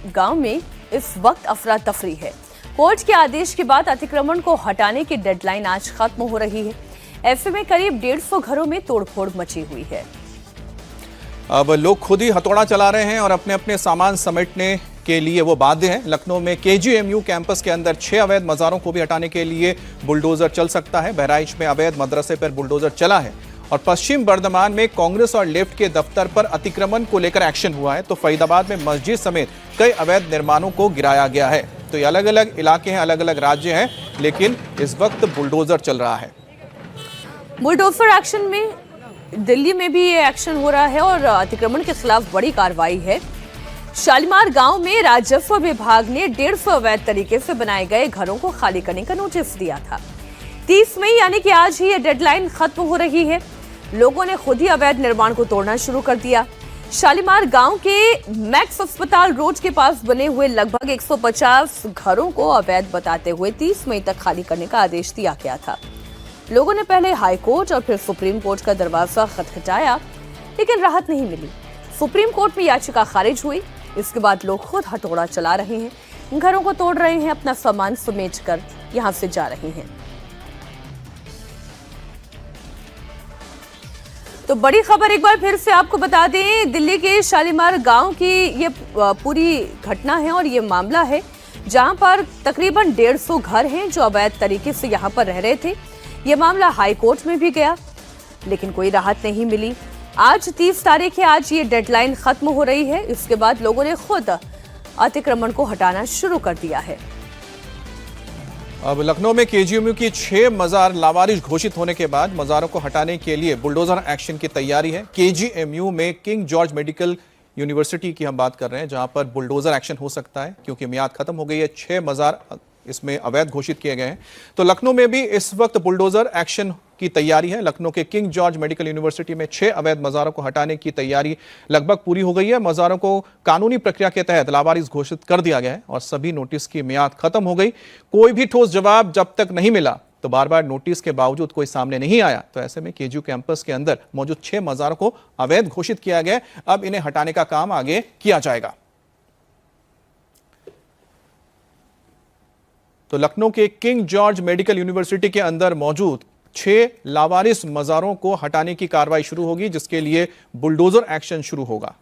गांव में इस वक्त अफरा तफरी है। कोर्ट के आदेश के बाद अतिक्रमण को हटाने की डेडलाइन आज खत्म हो रही है। ऐसे में करीब 150 घरों में तोड़फोड़ मची हुई है। अब लोग खुद ही हथौड़ा चला रहे हैं और अपने अपने सामान समेटने के लिए वो बाध्य हैं। लखनऊ में केजीएमयू कैंपस के अंदर 6 अवैध मज़ारों को भी हटाने के लिए बुलडोजर चल सकता है। बहराइच में अवैध मदरसे पर बुलडोजर चला है और पश्चिम बर्धमान में कांग्रेस और लेफ्ट के दफ्तर पर अतिक्रमण को लेकर एक्शन हुआ है। तो फरीदाबाद में मस्जिद समेत कई अवैध निर्माणों को गिराया गया है। तो ये अलग अलग इलाके हैं, अलग अलग राज्य हैं, लेकिन इस वक्त बुलडोजर चल रहा है। बुलडोजर एक्शन में दिल्ली में भी ये एक्शन हो रहा है और अतिक्रमण के खिलाफ बड़ी कार्रवाई है। शालीमार गांव में राजस्व विभाग ने 150 अवैध तरीके से बनाए गए घरों को खाली करने का नोटिस दिया था। 30 मई यानी कि आज ही ये डेडलाइन खत्म हो रही है। लोगों ने खुद ही अवैध निर्माण को तोड़ना शुरू कर दिया। शालीमार गांव के मैक्स अस्पताल रोड के पास बने हुए लगभग 150 घरों को अवैध बताते हुए 30 मई तक खाली करने का आदेश दिया गया था। लोगों ने पहले हाई कोर्ट और फिर सुप्रीम कोर्ट का दरवाजा खटखटाया, लेकिन राहत नहीं मिली। सुप्रीम कोर्ट में याचिका खारिज हुई। इसके बाद लोग खुद हथौड़ा चला रहे हैं, घरों को तोड़ रहे हैं, अपना सामान समेटकर यहां से जा रहे हैं। तो बड़ी खबर एक बार फिर से आपको बता दें, दिल्ली के शालीमार गांव की ये पूरी घटना है और ये मामला है जहां पर तकरीबन 150 घर हैं जो अवैध तरीके से यहां पर रह रहे थे। ये मामला हाई कोर्ट में भी गया, लेकिन कोई राहत नहीं मिली। आज 30 तारीख है, आज ये डेडलाइन खत्म हो रही है। इसके बाद लोगों ने खुद अतिक्रमण को हटाना शुरू कर दिया है। अब लखनऊ में केजीएमयू की 6 मज़ार लावारिस घोषित होने के बाद मज़ारों को हटाने के लिए बुलडोजर एक्शन की तैयारी है। केजीएमयू में किंग जॉर्ज मेडिकल यूनिवर्सिटी की हम बात कर रहे हैं, जहां पर बुलडोजर एक्शन हो सकता है क्योंकि मियाद खत्म हो गई है। 6 मज़ार इसमें अवैध घोषित किए गए हैं। तो लखनऊ में भी इस वक्त बुलडोजर एक्शन की तैयारी है। लखनऊ के किंग जॉर्ज मेडिकल यूनिवर्सिटी में 6 अवैध मज़ारों को हटाने की तैयारी लगभग पूरी हो गई है। मज़ारों को कानूनी प्रक्रिया के तहत लावारिस घोषित कर दिया गया है और सभी नोटिस की मियाद खत्म हो गई। कोई भी ठोस जवाब जब तक नहीं मिला, तो बार बार नोटिस के बावजूद कोई सामने नहीं आया, तो ऐसे में केजीयू कैंपस के अंदर मौजूद 6 मज़ारों को अवैध घोषित किया गया। अब इन्हें हटाने का काम आगे किया जाएगा। तो लखनऊ के किंग जॉर्ज मेडिकल यूनिवर्सिटी के अंदर मौजूद 6 लावारिस मज़ारों को हटाने की कार्रवाई शुरू होगी, जिसके लिए बुलडोजर एक्शन शुरू होगा।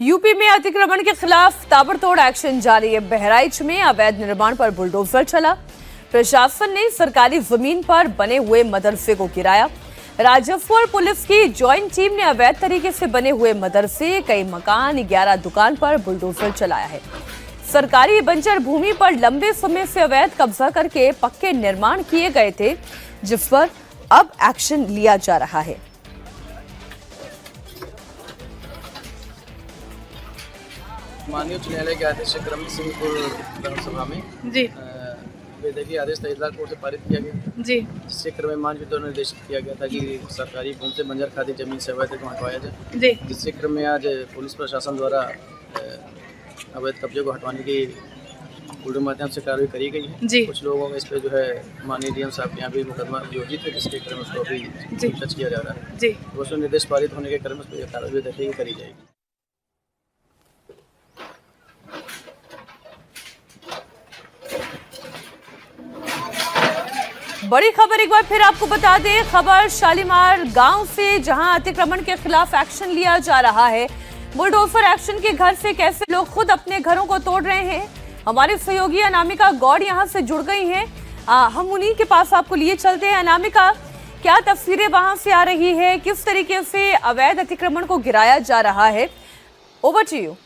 यूपी में अतिक्रमण के खिलाफ ताबड़तोड़ एक्शन जारी है। बहराइच में अवैध निर्माण पर बुलडोजर चला। प्रशासन ने सरकारी जमीन पर बने हुए मदरसे को गिराया। राजस्व और पुलिस की ज्वाइंट टीम ने अवैध तरीके से बने हुए मदरसे, कई मकान, 11 दुकान पर बुलडोजर चलाया है। सरकारी बंजर भूमि पर लंबे समय से अवैध कब्जा करके पक्के निर्माण किए गए थे, जिस पर अब एक्शन लिया जा रहा है। माननीय उच्च न्यायालय के आदेश से क्रम सिंहपुर विधानसभा में जी बेदखली आदेश तहसीलदार कोर्ट से पारित किया गया, जी जिससे क्रम माननीय द्वारा निर्देशित किया गया था कि सरकारी भूमि से बंजर खादी जमीन से अवैध को हटवाया जाए। जी जिससे क्रम में आज पुलिस प्रशासन द्वारा अवैध कब्जे को हटवाने की पूर्ण माध्यम से कार्रवाई करी गई है। जी कुछ लोगों में इस पे जो है माननीय डीएम साहब के यहाँ भी मुकदमा योजित है, जिसके क्रम उसको अभी पूछताछ किया जा रहा है। जी उसमें निर्देश पारित होने के क्रम में कार्रवाई देखिए करी जाएगी। बड़ी खबर एक बार फिर आपको बता दें, खबर शालीमार गांव से, जहां अतिक्रमण के खिलाफ एक्शन लिया जा रहा है। बुलडोजर एक्शन के घर से कैसे लोग खुद अपने घरों को तोड़ रहे हैं, हमारे सहयोगी अनामिका गौड़ यहां से जुड़ गई हैं। हम उन्हीं के पास आपको लिए चलते हैं। अनामिका, क्या तस्वीरें वहां से आ रही है, किस तरीके से अवैध अतिक्रमण को गिराया जा रहा है? Over to you.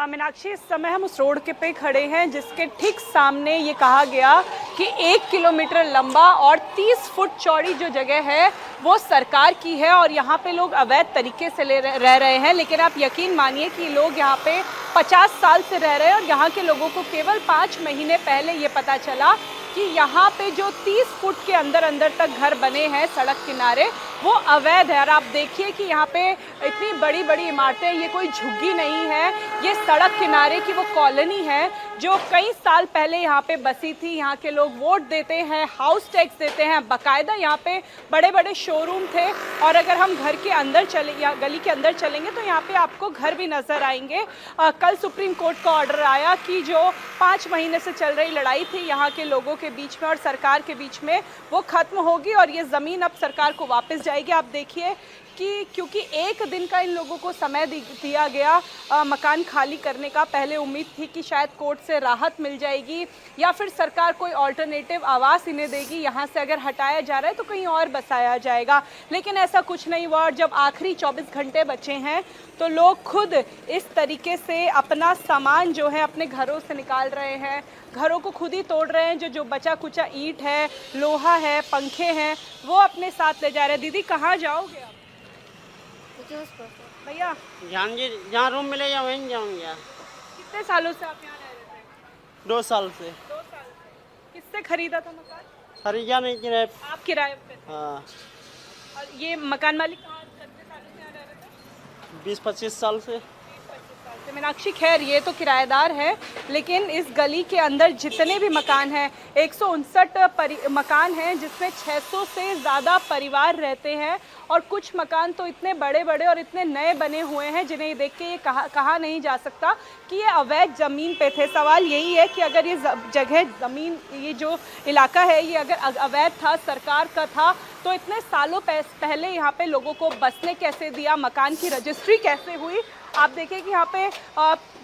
मीनाक्षी, इस समय हम उस रोड के पे खड़े हैं जिसके ठीक सामने ये कहा गया कि 1 किलोमीटर लंबा और 30 फुट चौड़ी जो जगह है वो सरकार की है और यहाँ पे लोग अवैध तरीके से रह रहे हैं। लेकिन आप यकीन मानिए कि लोग यहाँ पे 50 साल से रह रहे हैं और यहाँ के लोगों को केवल 5 महीने पहले ये पता चला कि यहाँ पे जो 30 फुट के अंदर तक घर बने हैं सड़क किनारे, वो अवैध है। और आप देखिए कि यहाँ पे इतनी बड़ी बड़ी इमारतें, ये कोई झुग्गी नहीं है, ये सड़क किनारे की वो कॉलोनी है जो कई साल पहले यहाँ पे बसी थी। यहाँ के लोग वोट देते हैं, हाउस टैक्स देते हैं, बाकायदा यहाँ पे बड़े बड़े शोरूम थे। और अगर हम घर के अंदर चले या गली के अंदर चलेंगे तो यहाँ पे आपको घर भी नजर आएंगे। कल सुप्रीम कोर्ट का ऑर्डर आया कि जो 5 महीने से चल रही लड़ाई थी यहाँ के लोगों के बीच में और सरकार के बीच में, वो खत्म होगी और ये ज़मीन अब सरकार को वापस जाएगी। आप देखिए कि क्योंकि एक दिन का इन लोगों को समय दिया गया मकान खाली करने का। पहले उम्मीद थी कि शायद कोर्ट से राहत मिल जाएगी या फिर सरकार कोई ऑल्टरनेटिव आवास इन्हें देगी, यहाँ से अगर हटाया जा रहा है तो कहीं और बसाया जाएगा, लेकिन ऐसा कुछ नहीं हुआ। और जब आखिरी 24 घंटे बचे हैं तो लोग खुद इस तरीके से अपना सामान जो है अपने घरों से निकाल रहे हैं, घरों को खुद ही तोड़ रहे हैं। जो बचा कुचा ईंट है, लोहा है, पंखे हैं, वो अपने साथ ले जा रहे हैं। दीदी कहाँ जाओगे आप? भैया जहाँ रूम मिलेगा वहीं जाऊँगा। कितने सालों से आप यहाँ रह रहे थे? 2 साल से। 2 साल। किससे खरीदा था मकान? खरीदा नहीं, किराए। आप किराए पे थे? हाँ। और ये मकान मालिक कहाँ कितने सालों से यहाँ रह रहे थे? 20-25 साल से। 20-25 साल से। मीनाक्षी खैर ये तो किराएदार है, लेकिन इस गली के अंदर जितने भी मकान हैं 159 मकान हैं जिसमें 600 से ज़्यादा परिवार रहते हैं। और कुछ मकान तो इतने बड़े बड़े और इतने नए बने हुए हैं जिन्हें देख के ये कहा नहीं जा सकता कि ये अवैध ज़मीन पे थे। सवाल यही है कि अगर ये जगह ज़मीन, ये जो इलाका है, ये अगर अवैध था, सरकार का था, तो इतने सालों पहले यहाँ पे लोगों को बसने कैसे दिया, मकान की रजिस्ट्री कैसे हुई? आप देखिए कि यहाँ पे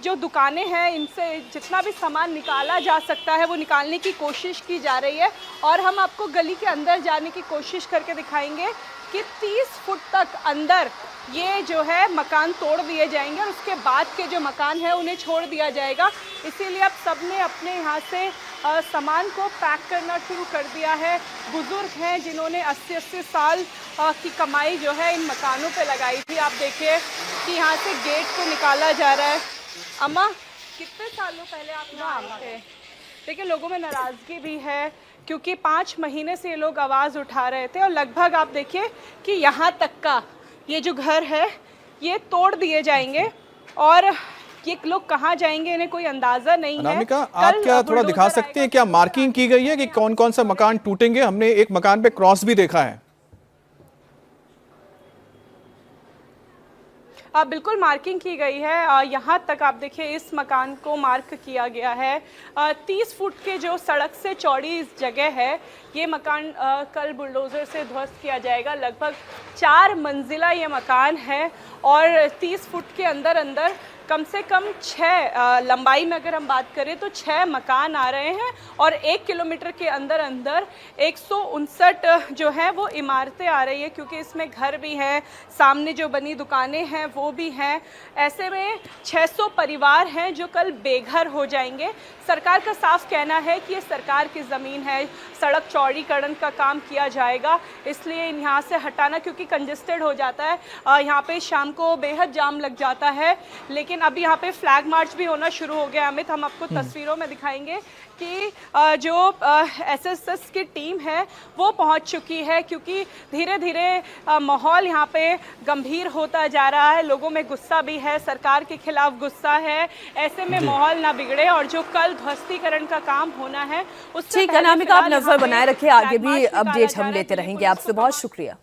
जो दुकानें हैं इनसे जितना भी सामान निकाला जा सकता है वो निकालने की कोशिश की जा रही है। और हम आपको गली के अंदर जाने की कोशिश करके दिखाएंगे कि 30 फुट तक अंदर ये जो है मकान तोड़ दिए जाएंगे और उसके बाद के जो मकान है उन्हें छोड़ दिया जाएगा। इसीलिए अब सब ने अपने यहाँ से सामान को पैक करना शुरू कर दिया है। बुजुर्ग हैं जिन्होंने 80-80 साल की कमाई जो है इन मकानों पे लगाई थी। आप देखिए कि यहाँ से गेट को निकाला जा रहा है। अम्मा, कितने सालों पहले आप यहाँ आए थे? देखिए लोगों में नाराज़गी भी है क्योंकि 5 महीने से ये लोग आवाज़ उठा रहे थे और लगभग आप देखिए कि यहाँ तक का ये जो घर है ये तोड़ दिए जाएंगे और ये लोग कहाँ जाएंगे इन्हें कोई अंदाजा नहीं है। अनामिका, आप क्या थोड़ा दिखा सकते हैं, क्या मार्किंग की गई है कि कौन कौन सा मकान टूटेंगे? हमने एक मकान पे क्रॉस भी देखा है। बिल्कुल मार्किंग की गई है। यहाँ तक आप देखिए इस मकान को मार्क किया गया है। 30 फुट के जो सड़क से चौड़ी इस जगह है, ये मकान कल बुलडोज़र से ध्वस्त किया जाएगा। लगभग 4 मंजिला ये मकान है और 30 फुट के अंदर अंदर कम से कम 6 लंबाई में अगर हम बात करें तो 6 मकान आ रहे हैं और 1 किलोमीटर के अंदर अंदर 159 जो है वो इमारतें आ रही है, क्योंकि इसमें घर भी हैं, सामने जो बनी दुकानें हैं वो भी हैं। ऐसे में 600 परिवार हैं जो कल बेघर हो जाएंगे। सरकार का साफ कहना है कि ये सरकार की ज़मीन है, सड़क चौड़ीकरण का काम किया जाएगा, इसलिए यहाँ से हटाना, क्योंकि कंजेस्टेड हो जाता है। यहाँ पे शाम को बेहद जाम लग जाता है। लेकिन अभी यहाँ पे फ्लैग मार्च भी होना शुरू हो गया। अमित, हम आपको तस्वीरों में दिखाएंगे कि जो एसएसएस की टीम है वो पहुँच चुकी है, क्योंकि धीरे धीरे माहौल यहाँ पे गंभीर होता जा रहा है। लोगों में गुस्सा भी है, सरकार के खिलाफ गुस्सा है। ऐसे में माहौल ना बिगड़े और जो कल ध्वस्तीकरण का काम होना है उससे ठीक है अनामिका, आप नजर बनाए रखिए, आगे भी अपडेट हम लेते रहेंगे। आपसे बहुत शुक्रिया।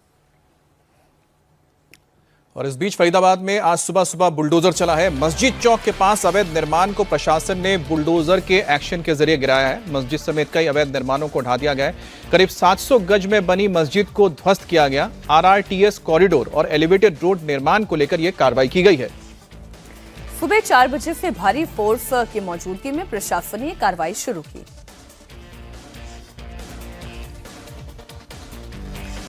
और इस बीच फरीदाबाद में आज सुबह सुबह बुलडोजर चला है। मस्जिद चौक के पास अवैध निर्माण को प्रशासन ने बुलडोजर के एक्शन के जरिए गिराया है। मस्जिद समेत कई अवैध निर्माणों को ढा दिया गया है। करीब 700 गज में बनी मस्जिद को ध्वस्त किया गया। RRTS कॉरिडोर और एलिवेटेड रोड निर्माण को लेकर यह कार्रवाई की गई है। सुबह 4 बजे से भारी फोर्स की मौजूदगी में प्रशासन ने कार्रवाई शुरू की।